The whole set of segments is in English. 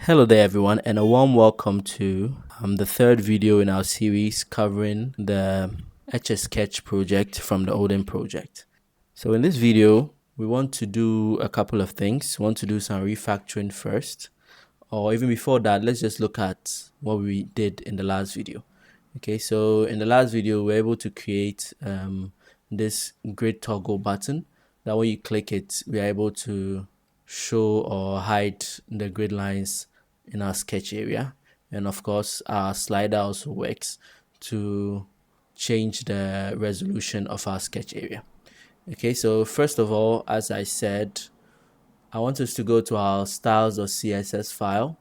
Hello there everyone, and a warm welcome to the third video in our series covering the Etch Sketch project from the Odin project. So in this video, we want to do a couple of things. We want to do some refactoring first, or even before that, let's just look at what we did in the last video. Okay, so in the last video, we were able to create this grid toggle button that when you click it, we are able to show or hide the grid lines in our sketch area. And of course, our slider also works to change the resolution of our sketch area. Okay, so first of all, as I said, I want us to go to our styles.css file,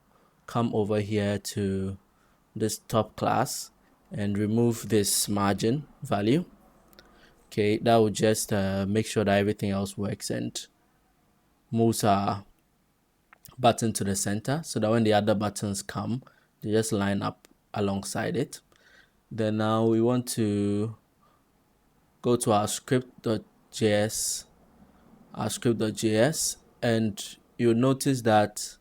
come over here to this top class and remove this margin value. Okay, that will just make sure that everything else works and moves our button to the center so that when the other buttons come, they just line up alongside it. Then now we want to go to our script.js, and you'll notice that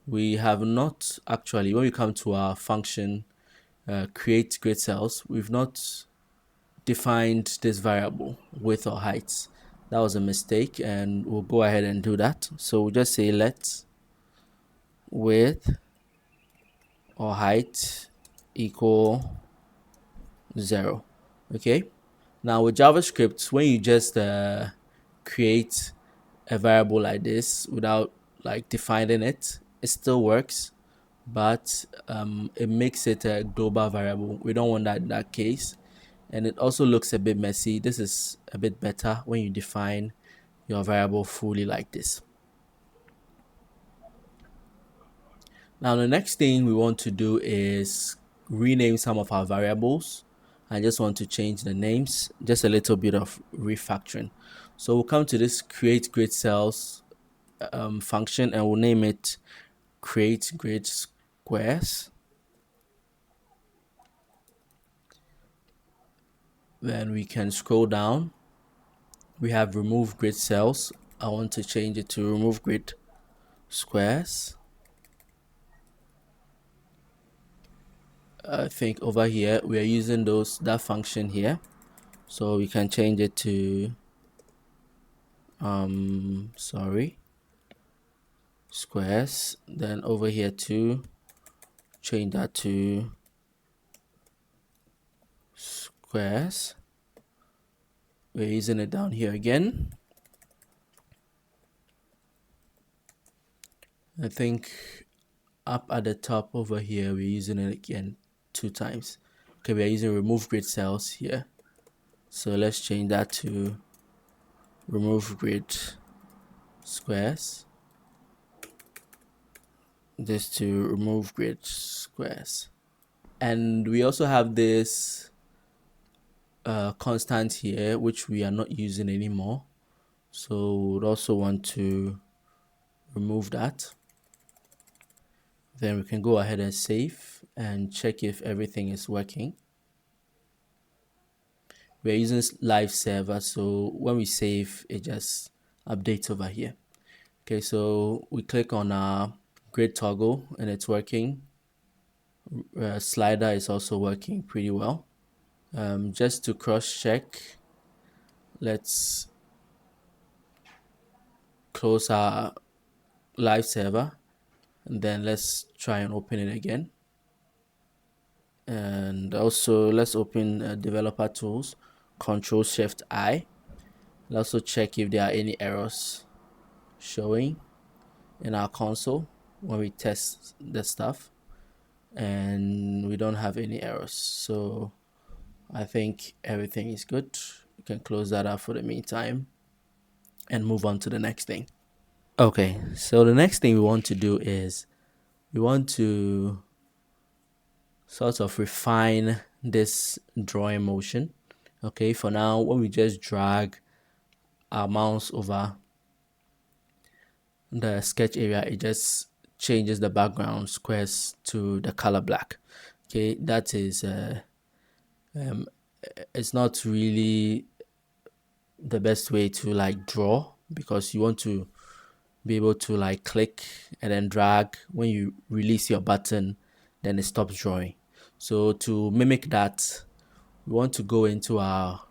we have not actually, when we come to our function create grid cells, we've not defined this variable width or height. That was a mistake, and we'll go ahead and do that. So we'll just say let width or height equal 0. Okay, now with JavaScript, when you just create a variable like this without like defining it, it still works, but it makes it a global variable. We don't want that in that case, and it also looks a bit messy. This is a bit better when you define your variable fully like this. Now the next thing we want to do is rename some of our variables. I just want to change the names, just a little bit of refactoring. So we'll come to this create grid cells function, and we'll name it create grid squares. Then we can scroll down. We have remove grid cells. I want to change it to remove grid squares. I think over here we are using that function here, so we can change it to squares. Then over here to change that to squares. We're using it down here again. I think up at the top over here we're using it again 2 times. Okay, we are using remove grid cells here, so let's change that to remove grid squares. This to remove grid squares. And we also have this constant here which we are not using anymore, so we'd also want to remove that. Then we can go ahead and save and check if everything is working. We're using live server, so when we save it just updates over here. Okay, so we click on our grid toggle and it's working. Slider is also working pretty well. Just to cross check, let's close our live server and then let's try and open it again. And also let's open developer tools, Ctrl+Shift+I. Let's also check if there are any errors showing in our console when we test the stuff, and we don't have any errors, so I think everything is good. You can close that up for the meantime and move on to the next thing. Okay, so the next thing we want to do is we want to sort of refine this drawing motion. Okay, for now, when we just drag our mouse over the sketch area, it just changes the background squares to the color black. Okay, that is it's not really the best way to like draw, because you want to be able to like click and then drag. When you release your button, then it stops drawing. So to mimic that, we want to go into our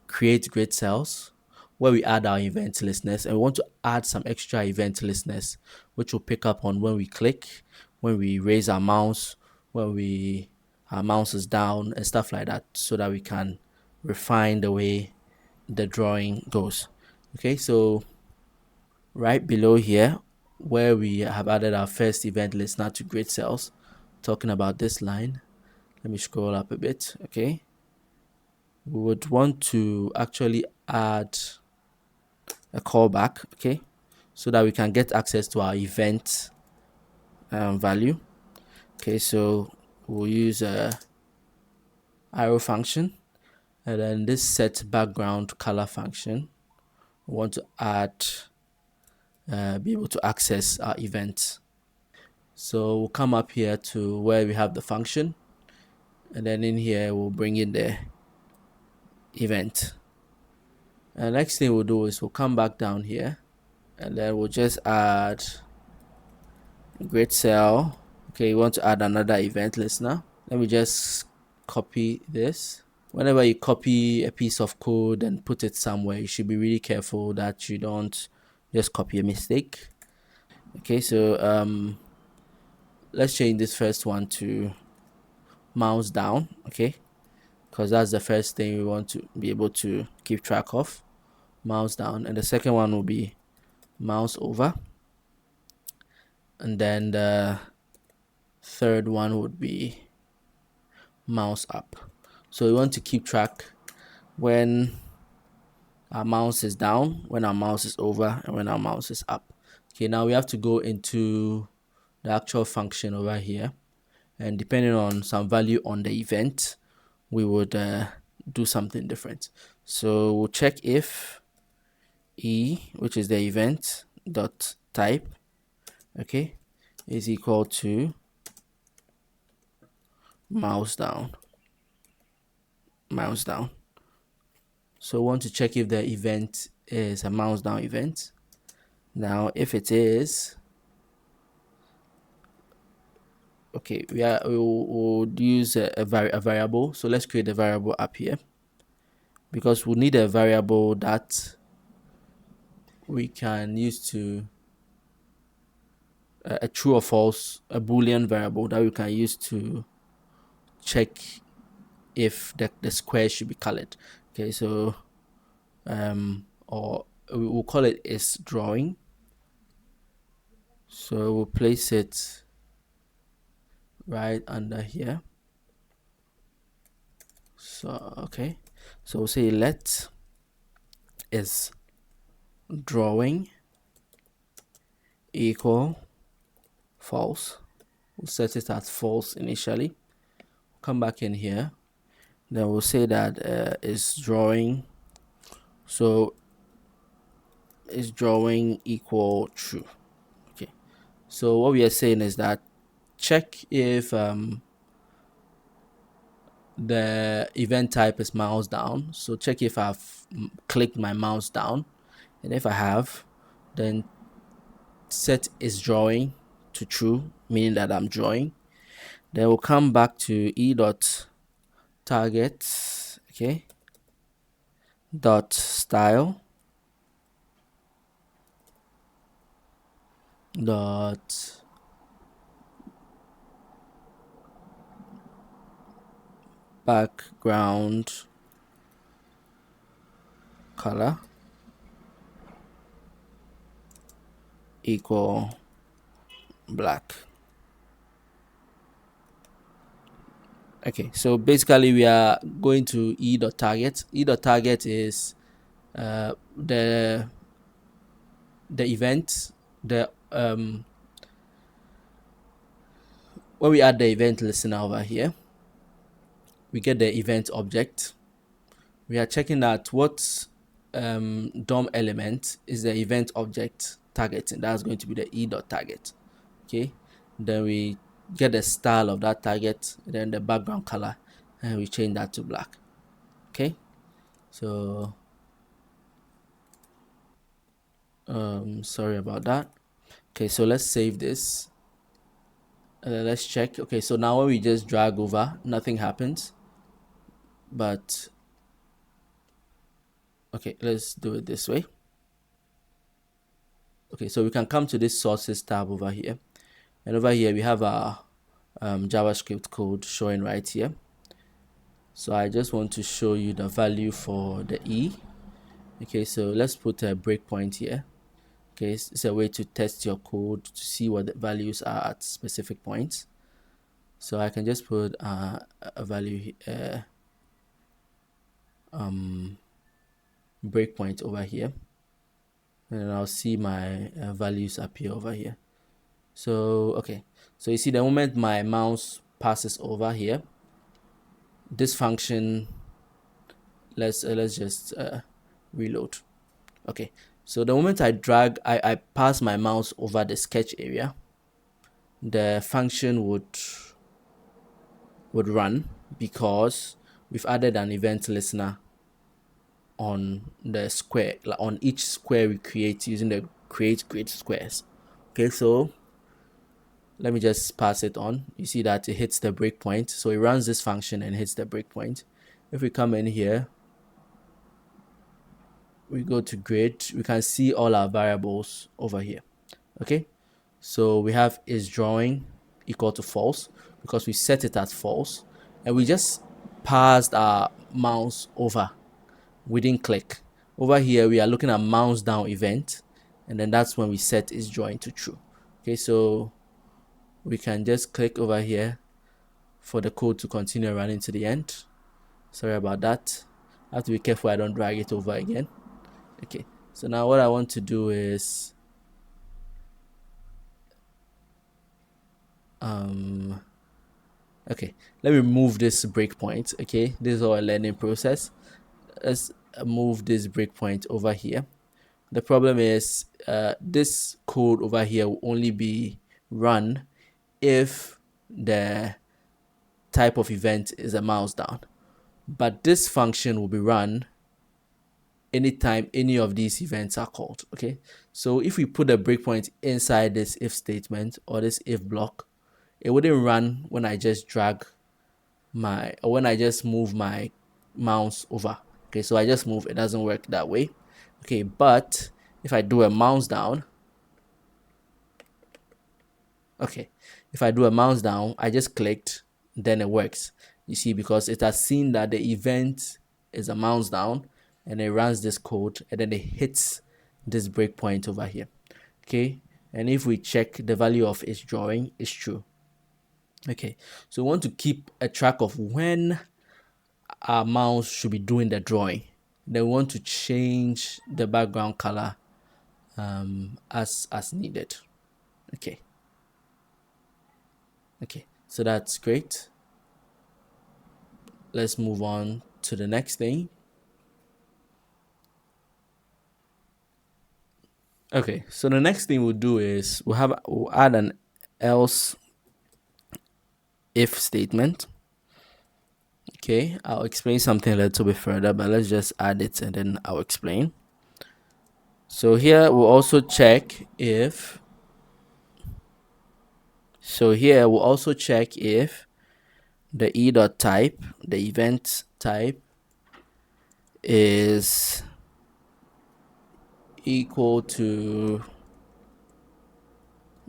create grid cells where we add our event listeners, and we want to add some extra event listeners which will pick up on when we click, when we raise our mouse, when we our mouse is down and stuff like that, so that we can refine the way the drawing goes. Okay, so right below here where we have added our first event listener to grid cells, talking about this line, let me scroll up a bit. Okay, we would want to actually add a callback, okay, so that we can get access to our event value. Okay, so we'll use a arrow function, and then this set background color function, we want to add be able to access our events. So we'll come up here to where we have the function, and then in here we'll bring in the event. And the next thing we'll do is we'll come back down here, and then we'll just add a grid cell. Okay, you want to add another event listener. Let me just copy this. Whenever you copy a piece of code and put it somewhere, you should be really careful that you don't just copy a mistake. Okay, so let's change this first one to mouse down, okay, because that's the first thing we want to be able to keep track of, mouse down. And the second one will be mouse over, and then the third one would be mouse up. So we want to keep track when our mouse is down, when our mouse is over, and when our mouse is up. Okay, now we have to go into the actual function over here, and depending on some value on the event, we would do something different. So we'll check if e, which is the event dot type, okay, is equal to mouse down. So we want to check if the event is a mouse down event. Now if it is, okay, we'll use a variable. So let's create a variable up here, because we'll need a variable that we can use to a true or false, a boolean variable that we can use to check if the square should be colored. Okay, so or we'll call it is drawing. So we'll place it right under here. So okay, so we'll say let is drawing equal false. We'll set it as false initially. Come back in here, then we'll say that is drawing, so is drawing equal true. Okay, so what we are saying is that check if the event type is mouse down. So check if I've clicked my mouse down, and if I have, then set is drawing to true, meaning that I'm drawing. Then we'll come back to e dot target, okay, dot style dot background color equal black. Okay, so basically we are going to e.target. E.target is the event, the when we add the event listener over here, we get the event object. We are checking that what DOM element is the event object targeting. That's going to be the e.target. Okay, then we get the style of that target, then the background color, and we change that to black. Okay, so Sorry about that. Okay, so let's save this. Let's check. Okay, so now when we just drag over, nothing happens. But okay, let's do it this way. Okay, so we can come to this sources tab over here, and over here we have our JavaScript code showing right here. So I just want to show you the value for the E. Okay, so let's put a breakpoint here. Okay, it's a way to test your code to see what the values are at specific points. So I can just put a value breakpoint over here, and I'll see my values appear over here. So okay, so you see the moment my mouse passes over here, this function, let's just reload. Okay, so the moment I pass my mouse over the sketch area, the function would run, because we've added an event listener on the square, like on each square we create using the create grid squares. Okay, so let me just pass it on. You see that it hits the breakpoint, so it runs this function and hits the breakpoint. If we come in here, we go to grid, we can see all our variables over here. Okay, so we have is drawing equal to false because we set it as false, and we just passed our mouse over. We didn't click. Over here we are looking at mouse down event, and then that's when we set is drawing to true. Okay, so we can just click over here for the code to continue running to the end. Sorry about that. I have to be careful I don't drag it over again. Okay, so now what I want to do is okay, let me move this breakpoint. Okay, this is our learning process. Let's move this breakpoint over here. The problem is this code over here will only be run if the type of event is a mouse down, but this function will be run anytime any of these events are called. Okay, so if we put a breakpoint inside this if statement or this if block, it wouldn't run when I just when I just move my mouse over. Okay, so I just move, it doesn't work that way. Okay, but if I do a mouse down, okay, if I do a mouse down, I just clicked, then it works. You see, because it has seen that the event is a mouse down, and it runs this code, and then it hits this breakpoint over here. Okay, and if we check, the value of its drawing is true. Okay, so we want to keep a track of when our mouse should be doing the drawing. Then we want to change the background color as needed. Okay, so that's great. Let's move on to the next thing. Okay, so the next thing we'll do is we'll add an else if statement. Okay, I'll explain something a little bit further, but let's just add it and then I'll explain. So here we'll also check if the e.type, the event type, is equal to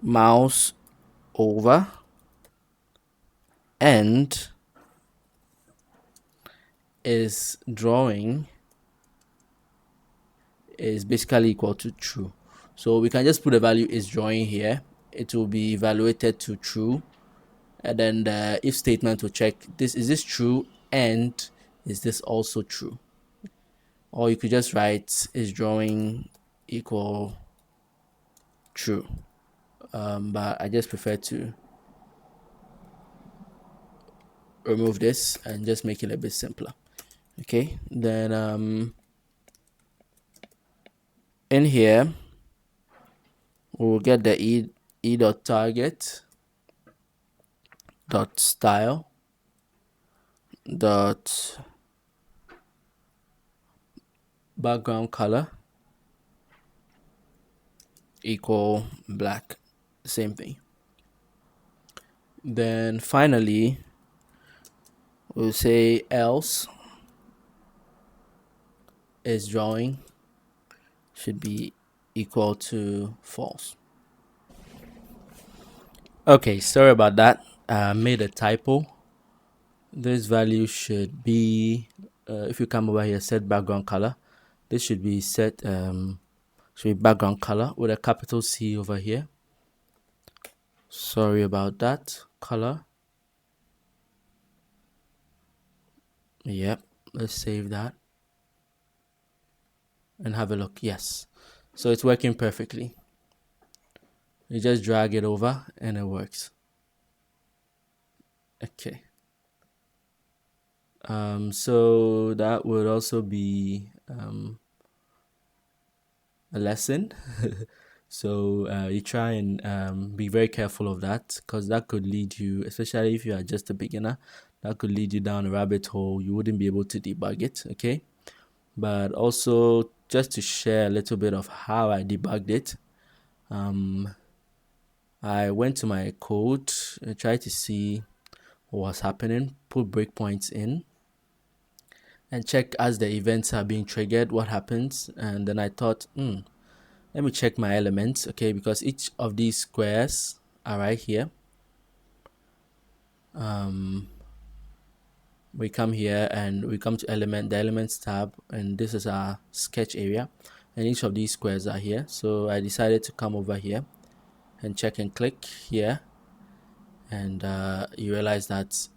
mouse over and is drawing is basically equal to true. So we can just put the value is drawing here. It will be evaluated to true, and then the if statement will check this, is this true, and is this also true. Or you could just write is drawing equal true, but I just prefer to remove this and just make it a bit simpler. Okay, then in here we'll get the e.target dot style dot background color equal black, same thing. Then finally, we'll say else is drawing should be equal to false. Okay, sorry about that. I made a typo. This value should be, if you come over here, set background color. This should be set, should be background color with a capital C over here. Sorry about that. Color. Yep. Let's save that and have a look. Yes. So it's working perfectly. You just drag it over and it works. Okay. So that would also be a lesson. So you try and be very careful of that, because that could lead you, especially if you are just a beginner, that could lead you down a rabbit hole. You wouldn't be able to debug it. Okay. But also, just to share a little bit of how I debugged it, I went to my code and tried to see what was happening, put breakpoints in, and check as the events are being triggered what happens. And then I thought, let me check my elements, okay, because each of these squares are right here. We come here and we come to the elements tab, and this is our sketch area, and each of these squares are here. So I decided to come over here and check and click here, and you realize that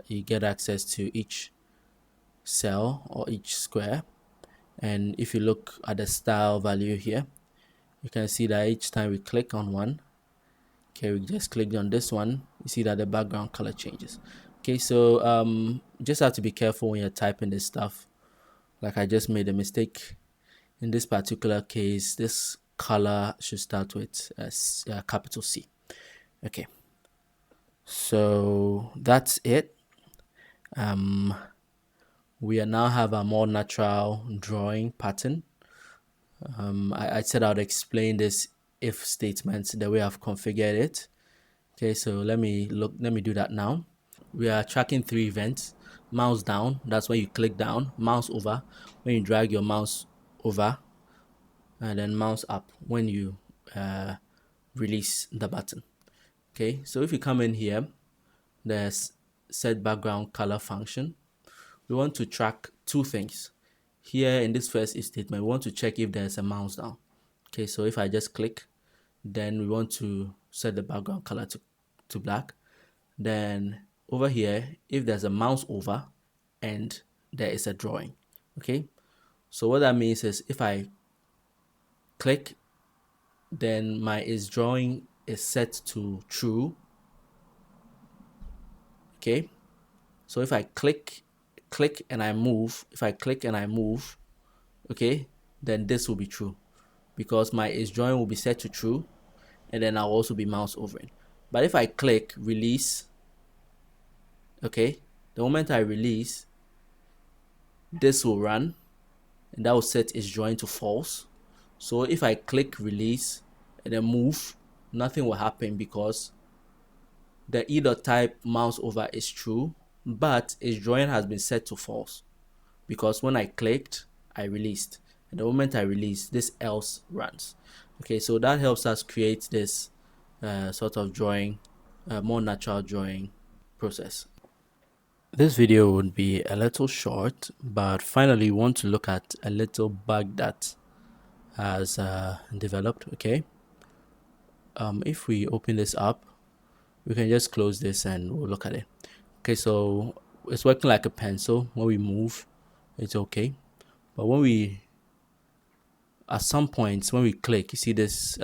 you get access to each cell or each square. And if you look at the style value here, you can see that each time we click on one, okay, we just clicked on this one, you see that the background color changes. Okay, so just have to be careful when you're typing this stuff. Like I just made a mistake. In this particular case, this color should start with capital C. Okay, so that's it. We now have a more natural drawing pattern. I said I'd explain this if statement the way I've configured it. Okay, so let me do that now. We are tracking 3 events. Mouse down, that's when you click down. Mouse over, when you drag your mouse over. And then mouse up when you release the button. Okay, so if you come in here, there's set background color function. We want to track 2 things. Here in this first if statement, we want to check if there's a mouse down. Okay, so if I just click, then we want to set the background color to black. Then over here, if there's a mouse over and there is a drawing. Okay, so what that means is if I click, then my is drawing is set to true. Okay, so if I click and I move, okay, then this will be true, because my is drawing will be set to true, and then I'll also be mouse overing. But if I click release, okay, the moment I release, this will run, and that will set is drawing to false. So if I click release and then move, nothing will happen, because the either type mouse over is true, but its drawing has been set to false, because when I clicked, I released, and the moment I release, this else runs. Okay, so that helps us create this sort of drawing, more natural drawing process. This video would be a little short, but finally we want to look at a little bug that has developed. Okay, if we open this up, we can just close this and we'll look at it. Okay, so it's working like a pencil. When we move, it's okay, but when we, at some points when we click, you see this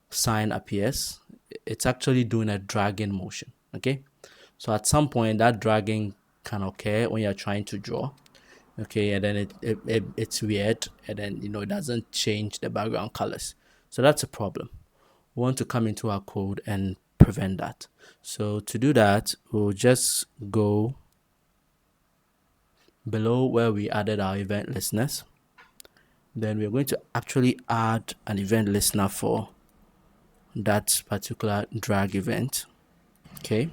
sign appears. It's actually doing a dragging motion. Okay, so at some point that dragging can occur when you're trying to draw. Okay, and then it's weird, and then it doesn't change the background colors. So that's a problem. We want to come into our code and prevent that. So to do that, we'll just go below where we added our event listeners, Then we're going to actually add an event listener for that particular drag event. Okay,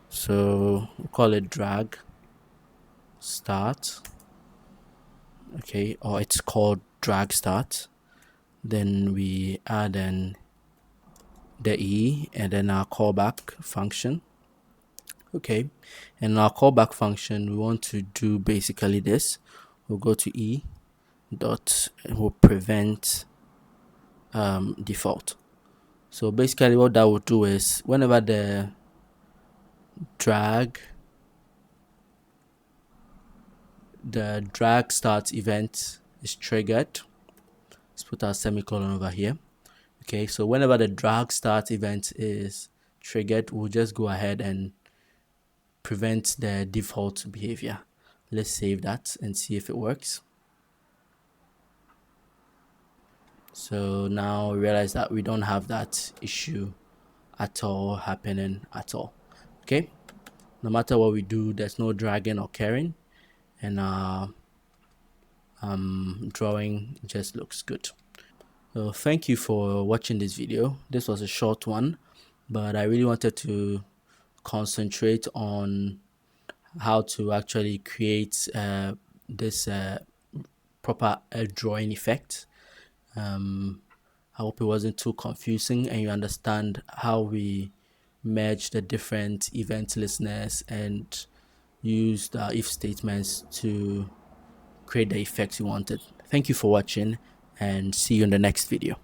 so we'll call it drag start. Okay, or it's called drag start. Then we add the e and then our callback function. Okay, and our callback function, we want to do basically this. We'll go to e dot, will prevent default. So basically what that will do is whenever the drag start event is triggered, let's put our semicolon over here. Okay, so whenever the drag start event is triggered, we'll just go ahead and prevent the default behavior. Let's save that and see if it works. So now we realize that we don't have that issue at all happening at all. Okay, no matter what we do, there's no dragging or carrying, and our drawing just looks good. So thank you for watching this video. This was a short one, but I really wanted to concentrate on how to actually create this proper drawing effect. I hope it wasn't too confusing and you understand how we merge the different event listeners and use the if statements to create the effects you wanted. Thank you for watching and see you in the next video.